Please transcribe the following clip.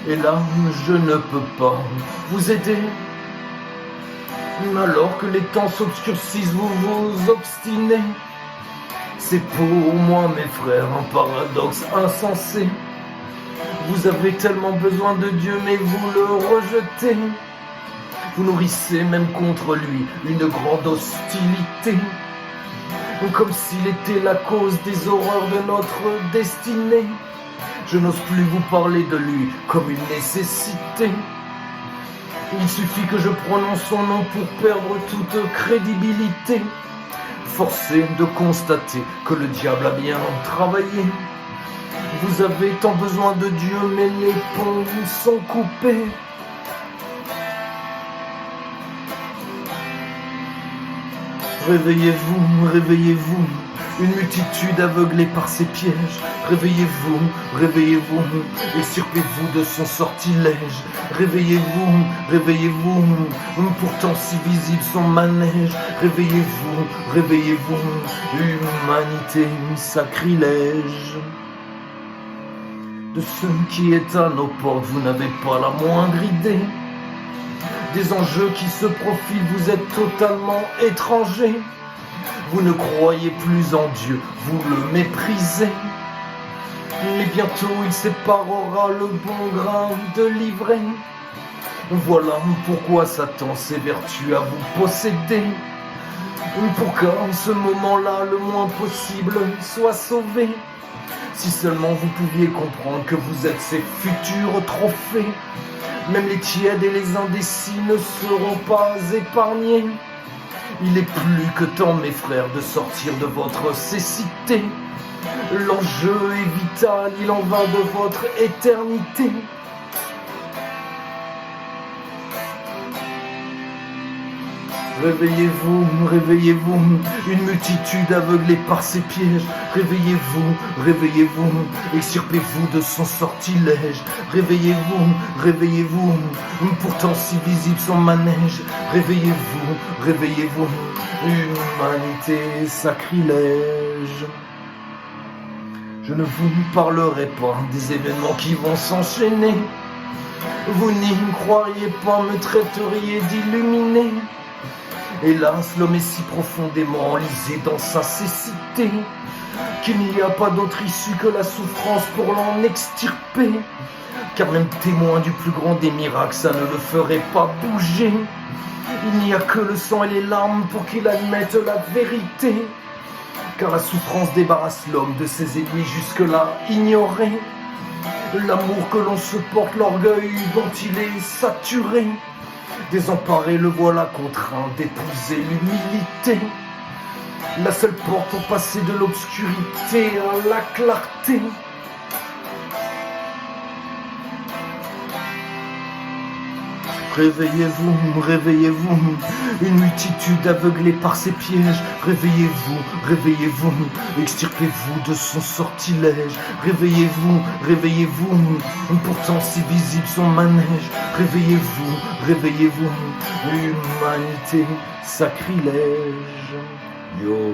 Et là, je ne peux pas vous aider. Alors que les temps s'obscurcissent, vous vous obstinez. C'est pour moi, mes frères, un paradoxe insensé. Vous avez tellement besoin de Dieu, mais vous le rejetez. Vous nourrissez même contre lui une grande hostilité. Comme s'il était la cause des horreurs de notre destinée. Je n'ose plus vous parler de lui comme une nécessité. Il suffit que je prononce son nom pour perdre toute crédibilité. Forcé de constater que le diable a bien travaillé. Vous avez tant besoin de Dieu, mais les ponts sont coupés. Réveillez-vous, réveillez-vous, une multitude aveuglée par ses pièges. Réveillez-vous, réveillez-vous, extirpez-vous de son sortilège. Réveillez-vous, réveillez-vous, pourtant si visible son manège. Réveillez-vous, réveillez-vous, humanité, sacrilège. De ce qui est à nos portes, vous n'avez pas la moindre idée. Des enjeux qui se profilent, vous êtes totalement étrangers. Vous ne croyez plus en Dieu, vous le méprisez. Mais bientôt il séparera le bon grain de l'ivraie. Voilà pourquoi Satan s'évertue à vous posséder. Pour qu'en ce moment-là, le moins possible soit sauvé. Si seulement vous pouviez comprendre que vous êtes ses futurs trophées. Même les tièdes et les indécis ne seront pas épargnés. Il est plus que temps, mes frères, de sortir de votre cécité. L'enjeu est vital, il en va de votre éternité. Réveillez-vous, réveillez-vous, une multitude aveuglée par ses pièges. Réveillez-vous, réveillez-vous, extirpez-vous de son sortilège. Réveillez-vous, réveillez-vous, pourtant si visible son manège. Réveillez-vous, réveillez-vous, humanité, sacrilège. Je ne vous parlerai pas des événements qui vont s'enchaîner. Vous n'y croiriez pas, me traiteriez d'illuminé. Hélas, l'homme est si profondément enlisé dans sa cécité qu'il n'y a pas d'autre issue que la souffrance pour l'en extirper. Car même témoin du plus grand des miracles, ça ne le ferait pas bouger. Il n'y a que le sang et les larmes pour qu'il admette la vérité. Car la souffrance débarrasse l'homme de ses ennemis jusque-là ignorés. L'amour que l'on se porte, l'orgueil dont il est saturé. Désemparé, le voilà contraint d'épouser l'humilité. La seule porte pour passer de l'obscurité à la clarté. Réveillez-vous, réveillez-vous, une multitude aveuglée par ses pièges. Réveillez-vous, réveillez-vous, extirpez-vous de son sortilège. Réveillez-vous, réveillez-vous, pourtant si visible son manège. Réveillez-vous, réveillez-vous, humanité, sacrilège. Yo.